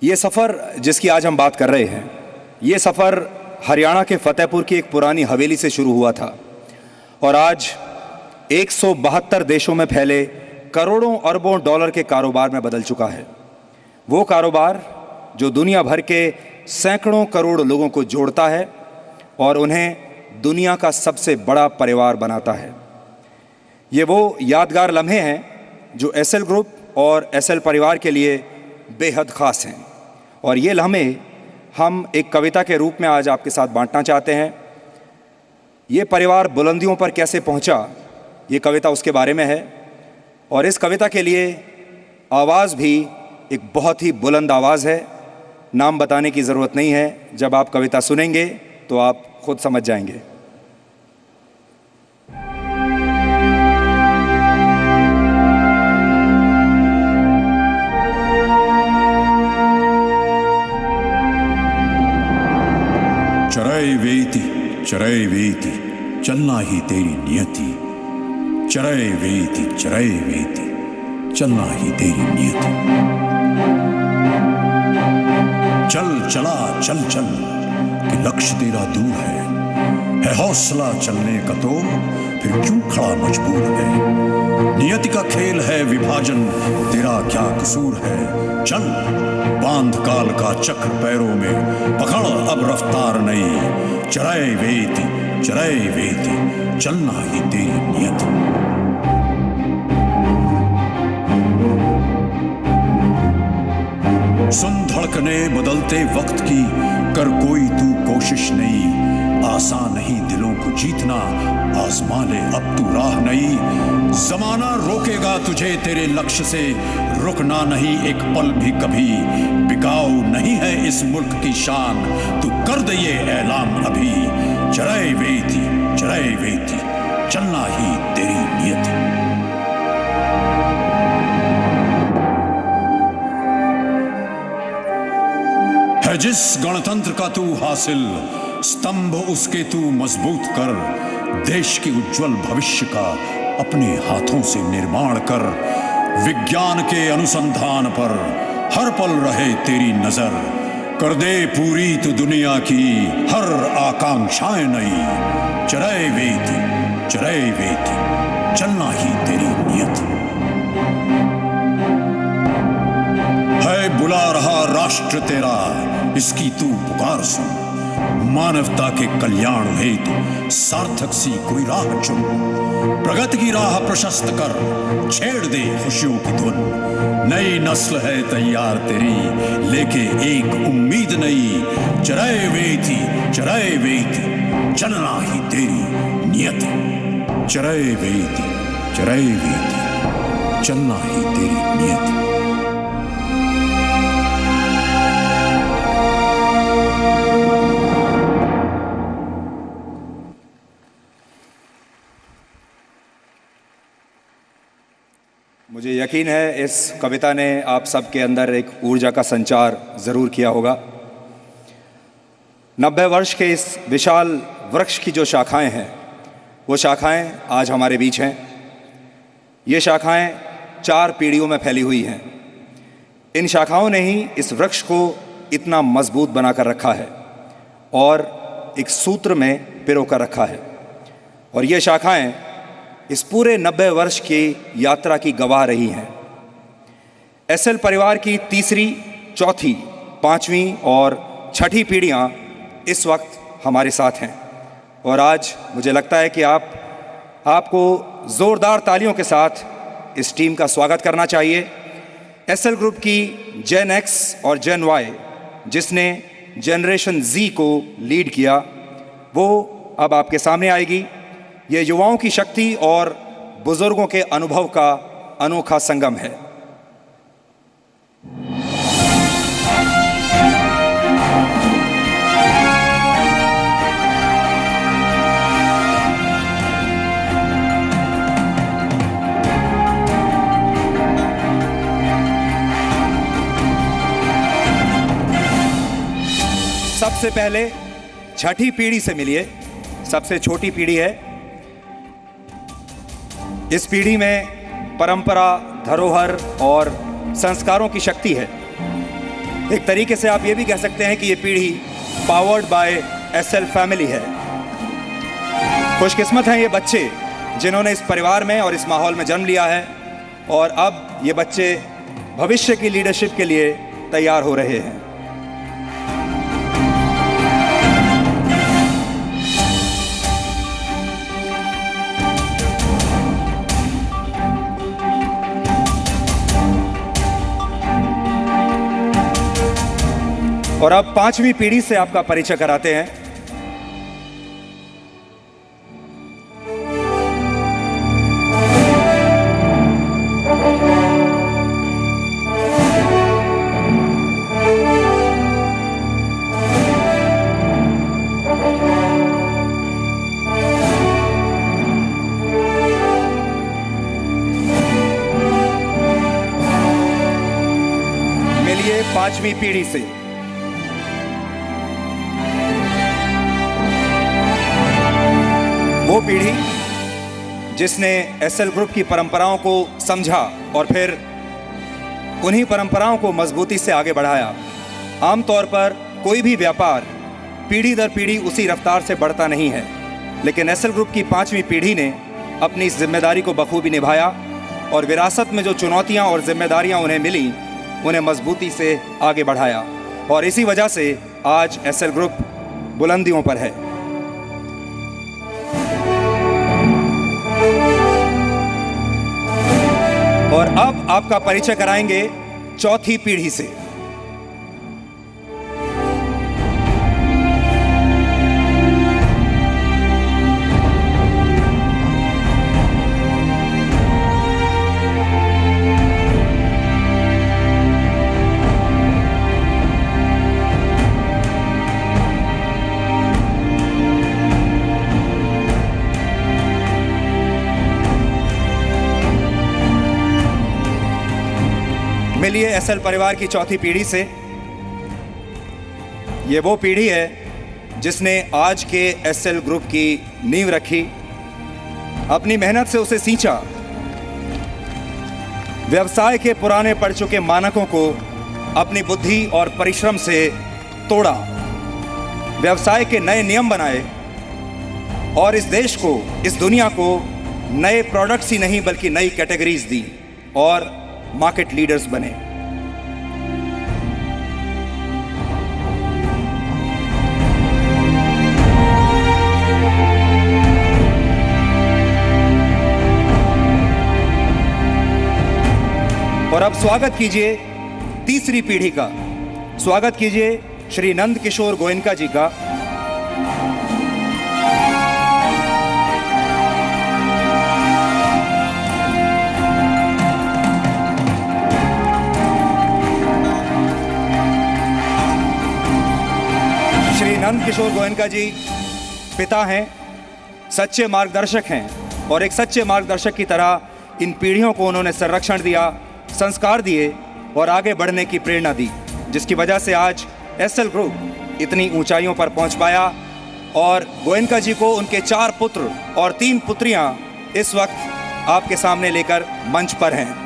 ये सफ़र जिसकी आज हम बात कर रहे हैं, ये सफ़र हरियाणा के फतेहपुर की एक पुरानी हवेली से शुरू हुआ था और आज 172 देशों में फैले करोड़ों अरबों डॉलर के कारोबार में बदल चुका है। वो कारोबार जो दुनिया भर के सैकड़ों करोड़ लोगों को जोड़ता है और उन्हें दुनिया का सबसे बड़ा परिवार बनाता है। ये वो यादगार लम्हे हैं जो एसएल ग्रुप और एसएल परिवार के लिए बेहद ख़ास हैं और ये लम्हे हम एक कविता के रूप में आज आपके साथ बांटना चाहते हैं। ये परिवार बुलंदियों पर कैसे पहुंचा, ये कविता उसके बारे में है और इस कविता के लिए आवाज़ भी एक बहुत ही बुलंद आवाज़ है। नाम बताने की ज़रूरत नहीं है, जब आप कविता सुनेंगे तो आप खुद समझ जाएंगे। चरय वेति चलना ही तेरी नियति। चरय वेति चलना ही तेरी नियति। चल चला चल चल कि लक्ष्य तेरा दूर है हौसला चलने का तो फिर क्यों खड़ा मजबूर है। नियति का खेल है विभाजन, तेरा क्या कसूर है। चल बांध काल का चक्र पैरों में, पकड़ अब रफ्तार नई। चरय वेति चलना ही तेरी नियति। सुन धड़कने बदलते वक्त की, कर कोई तू कोशिश नहीं। आसान नहीं दिलों को जीतना, आजमा ले अब तू राह नहीं। जमाना रोकेगा तुझे तेरे लक्ष्य से, रुकना नहीं एक पल भी कभी। बिकाऊ नहीं है इस मुल्क की शान, तू कर दे ये ऐलान अभी। चरय वेति चलना ही तेरी नियति। है जिस गणतंत्र का तू हासिल, स्तंभ उसके तू मजबूत कर। देश के उज्जवल भविष्य का अपने हाथों से निर्माण कर। विज्ञान के अनुसंधान पर हर पल रहे तेरी नजर। कर दे पूरी तू दुनिया की हर आकांक्षाएं नई। चरय वेति चलना ही तेरी नियति। है बुला रहा राष्ट्र तेरा, इसकी तू पुकार सुन। मानवता के कल्याण हेतु सार्थक सी कोई राह चुन। प्रगति की राह प्रशस्त कर, छेड़ दे खुशियों की धुन। नई नस्ल है तैयार तेरी, लेके एक उम्मीद नई। चरय वेति चलना ही तेरी नियति। चरय वेति चलना ही तेरी नियति। मुझे यकीन है इस कविता ने आप सबके अंदर एक ऊर्जा का संचार ज़रूर किया होगा। 90 वर्ष के इस विशाल वृक्ष की जो शाखाएं हैं, वो शाखाएं आज हमारे बीच हैं। ये शाखाएं 4 पीढ़ियों में फैली हुई हैं। इन शाखाओं ने ही इस वृक्ष को इतना मजबूत बनाकर रखा है और एक सूत्र में पिरो कर रखा है। और ये शाखाएं इस पूरे 90 वर्ष की यात्रा की गवाह रही हैं। एसएल परिवार की तीसरी, चौथी, पांचवीं और छठी पीढ़ियां इस वक्त हमारे साथ हैं और आज मुझे लगता है कि आपको ज़ोरदार तालियों के साथ इस टीम का स्वागत करना चाहिए। एसएल ग्रुप की जेन एक्स और जेन वाई, जिसने जनरेशन जी को लीड किया, वो अब आपके सामने आएगी। ये युवाओं की शक्ति और बुजुर्गों के अनुभव का अनोखा संगम है। सबसे पहले छठी पीढ़ी से मिलिए। सबसे छोटी पीढ़ी है। इस पीढ़ी में परंपरा, धरोहर और संस्कारों की शक्ति है। एक तरीके से आप ये भी कह सकते हैं कि ये पीढ़ी पावर्ड बाय एसएल फैमिली है। खुशकिस्मत हैं ये बच्चे जिन्होंने इस परिवार में और इस माहौल में जन्म लिया है, और अब ये बच्चे भविष्य की लीडरशिप के लिए तैयार हो रहे हैं। और अब 5वीं पीढ़ी से आपका परिचय कराते हैं। मिलिए 5वीं पीढ़ी से। वो पीढ़ी जिसने एसएल ग्रुप की परंपराओं को समझा और फिर उन्हीं परंपराओं को मजबूती से आगे बढ़ाया। आमतौर पर कोई भी व्यापार पीढ़ी दर पीढ़ी उसी रफ्तार से बढ़ता नहीं है, लेकिन एसएल ग्रुप की 5वीं पीढ़ी ने अपनी इस जिम्मेदारी को बखूबी निभाया और विरासत में जो चुनौतियां और जिम्मेदारियां उन्हें मिली उन्हें मजबूती से आगे बढ़ाया, और इसी वजह से आज एसएल ग्रुप बुलंदियों पर है। और अब आपका परिचय कराएंगे 4थी पीढ़ी से। मिलिए एसएल परिवार की 4थी पीढ़ी से। ये वो पीढ़ी है जिसने आज के एसएल ग्रुप की नींव रखी, अपनी मेहनत से उसे सींचा, व्यवसाय के पुराने पड़ चुके मानकों को अपनी बुद्धि और परिश्रम से तोड़ा, व्यवसाय के नए नियम बनाए और इस देश को, इस दुनिया को नए प्रोडक्ट्स ही नहीं बल्कि नई कैटेगरीज दी और मार्केट लीडर्स बने। और अब स्वागत कीजिए तीसरी पीढ़ी का। स्वागत कीजिए श्री नंद किशोर गोयनका जी का। नंद किशोर गोयनका जी पिता हैं, सच्चे मार्गदर्शक हैं, और एक सच्चे मार्गदर्शक की तरह इन पीढ़ियों को उन्होंने संरक्षण दिया, संस्कार दिए और आगे बढ़ने की प्रेरणा दी, जिसकी वजह से आज एसएल ग्रुप इतनी ऊंचाइयों पर पहुंच पाया। और गोयनका जी को उनके 4 पुत्र और 3 पुत्रियां इस वक्त आपके सामने लेकर मंच पर हैं।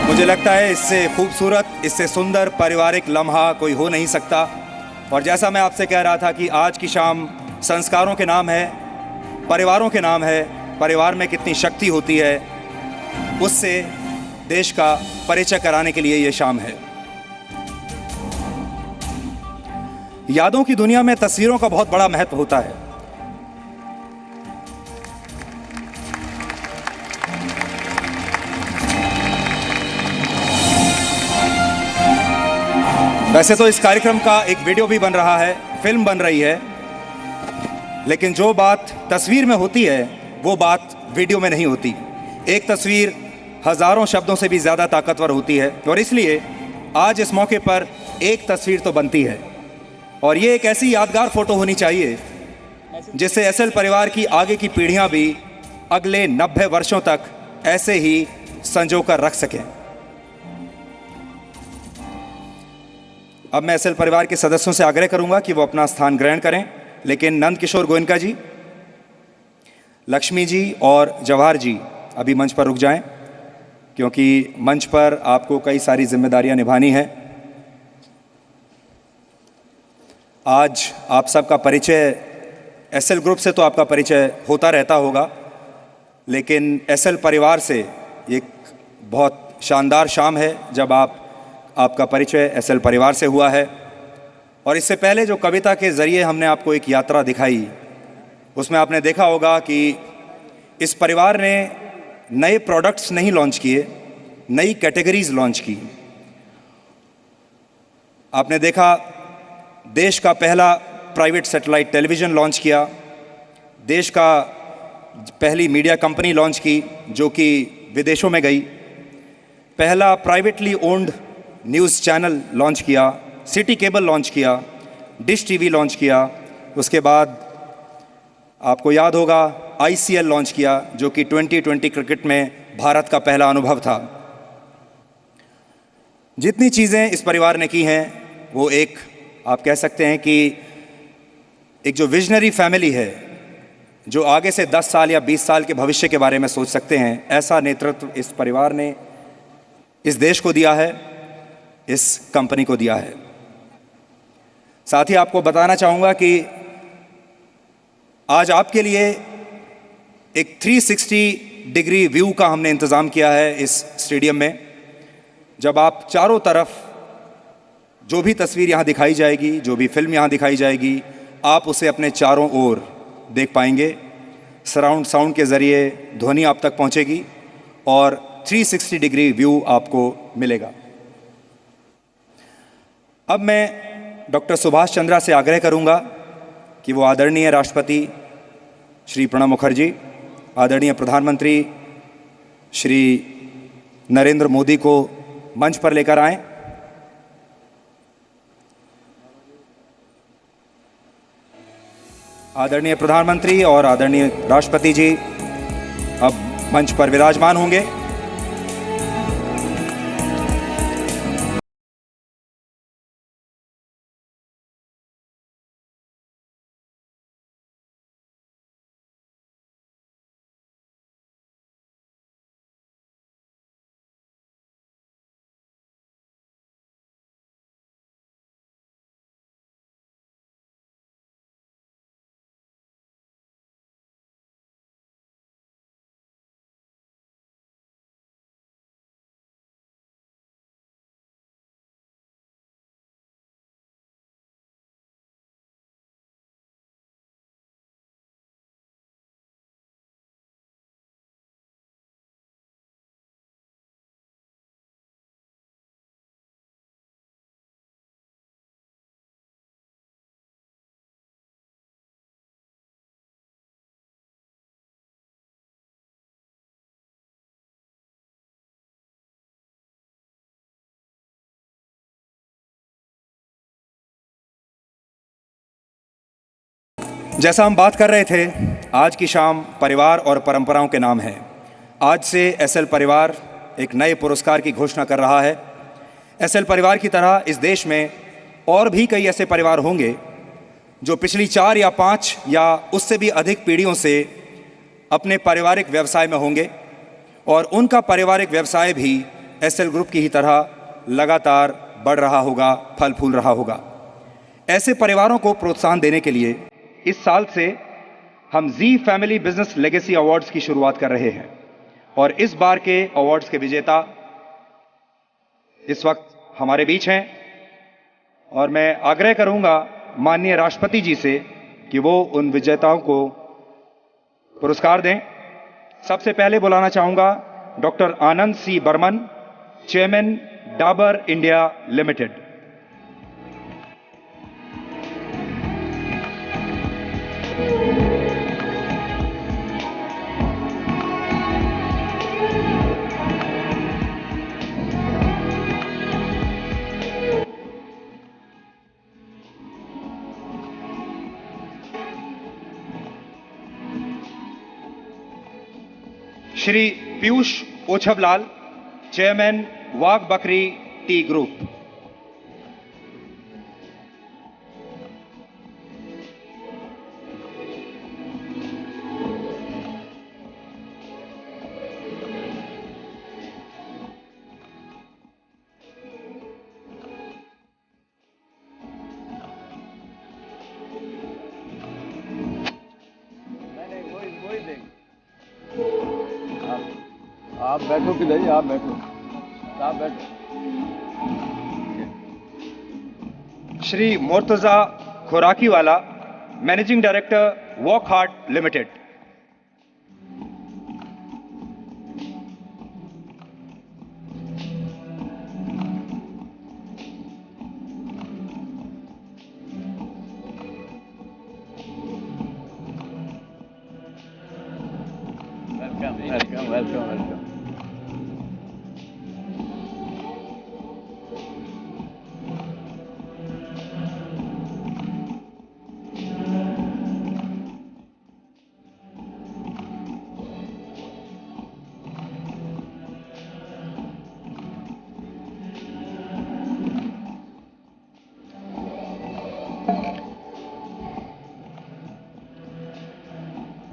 मुझे लगता है इससे खूबसूरत, इससे सुंदर पारिवारिक लम्हा कोई हो नहीं सकता। और जैसा मैं आपसे कह रहा था कि आज की शाम संस्कारों के नाम है, परिवारों के नाम है, परिवार में कितनी शक्ति होती है, उससे देश का परिचय कराने के लिए ये शाम है। यादों की दुनिया में तस्वीरों का बहुत बड़ा महत्व होता है। वैसे तो इस कार्यक्रम का एक वीडियो भी बन रहा है, फिल्म बन रही है, लेकिन जो बात तस्वीर में होती है वो बात वीडियो में नहीं होती। एक तस्वीर हजारों शब्दों से भी ज़्यादा ताकतवर होती है, और इसलिए आज इस मौके पर एक तस्वीर तो बनती है, और ये एक ऐसी यादगार फ़ोटो होनी चाहिए जिससे एसएल परिवार की आगे की पीढ़ियां भी अगले 90 वर्षों तक ऐसे ही संजो कर रख सकें। अब मैं एसएल परिवार के सदस्यों से आग्रह करूंगा कि वो अपना स्थान ग्रहण करें, लेकिन नंद किशोर गोयनका जी, लक्ष्मी जी और जवाहर जी अभी मंच पर रुक जाएं, क्योंकि मंच पर आपको कई सारी जिम्मेदारियां निभानी है। आज आप सबका परिचय एसएल ग्रुप से तो आपका परिचय होता रहता होगा, लेकिन एसएल परिवार से एक बहुत शानदार शाम है जब आपका परिचय एसएल परिवार से हुआ है। और इससे पहले जो कविता के ज़रिए हमने आपको एक यात्रा दिखाई, उसमें आपने देखा होगा कि इस परिवार ने नए प्रोडक्ट्स नहीं लॉन्च किए, नई कैटेगरीज लॉन्च की। आपने देखा देश का पहला प्राइवेट सैटेलाइट टेलीविज़न लॉन्च किया, देश का पहली मीडिया कंपनी लॉन्च की जो कि विदेशों में गई, पहला privately owned news channel launch किया, सिटी केबल लॉन्च किया, डिश टीवी लॉन्च किया। उसके बाद आपको याद होगा आईसीएल लॉन्च किया, जो कि 2020 क्रिकेट में भारत का पहला अनुभव था। जितनी चीज़ें इस परिवार ने की हैं वो एक, आप कह सकते हैं कि एक जो विजनरी फैमिली है, जो आगे से 10 साल या 20 साल के भविष्य के बारे में सोच सकते हैं, ऐसा नेतृत्व इस परिवार ने इस देश को दिया है, इस कंपनी को दिया है। साथ ही आपको बताना चाहूँगा कि आज आपके लिए एक 360 डिग्री व्यू का हमने इंतज़ाम किया है इस स्टेडियम में। जब आप चारों तरफ जो भी तस्वीर यहाँ दिखाई जाएगी, जो भी फिल्म यहाँ दिखाई जाएगी, आप उसे अपने चारों ओर देख पाएंगे। सराउंड साउंड के ज़रिए ध्वनि आप तक पहुँचेगी और 360 डिग्री व्यू आपको मिलेगा। अब मैं डॉक्टर सुभाष चंद्रा से आग्रह करूंगा कि वो आदरणीय राष्ट्रपति श्री प्रणब मुखर्जी, आदरणीय प्रधानमंत्री श्री नरेंद्र मोदी को मंच पर लेकर आएं। आदरणीय प्रधानमंत्री और आदरणीय राष्ट्रपति जी अब मंच पर विराजमान होंगे। जैसा हम बात कर रहे थे, आज की शाम परिवार और परंपराओं के नाम है। आज से एसएल परिवार एक नए पुरस्कार की घोषणा कर रहा है। एसएल परिवार की तरह इस देश में और भी कई ऐसे परिवार होंगे जो पिछली 4 या 5 या उससे भी अधिक पीढ़ियों से अपने पारिवारिक व्यवसाय में होंगे और उनका पारिवारिक व्यवसाय भी एसएल ग्रुप की ही तरह लगातार बढ़ रहा होगा, फल फूल रहा होगा। ऐसे परिवारों को प्रोत्साहन देने के लिए इस साल से हम जी फैमिली बिजनेस लेगेसी अवार्ड्स की शुरुआत कर रहे हैं और इस बार के अवार्ड्स के विजेता इस वक्त हमारे बीच हैं और मैं आग्रह करूंगा माननीय राष्ट्रपति जी से कि वो उन विजेताओं को पुरस्कार दें। सबसे पहले बुलाना चाहूंगा doctor Anand C Burman, chairman Dabur India limited. Shri Piyush Ochhablal, chairman Wagh Bakri tea group. आप बैठो किधर ही, आप बैठो, आप बैठो। श्री मुर्तजा खुराकी वाला, managing director walk heart limited. Welcome welcome welcome welcome.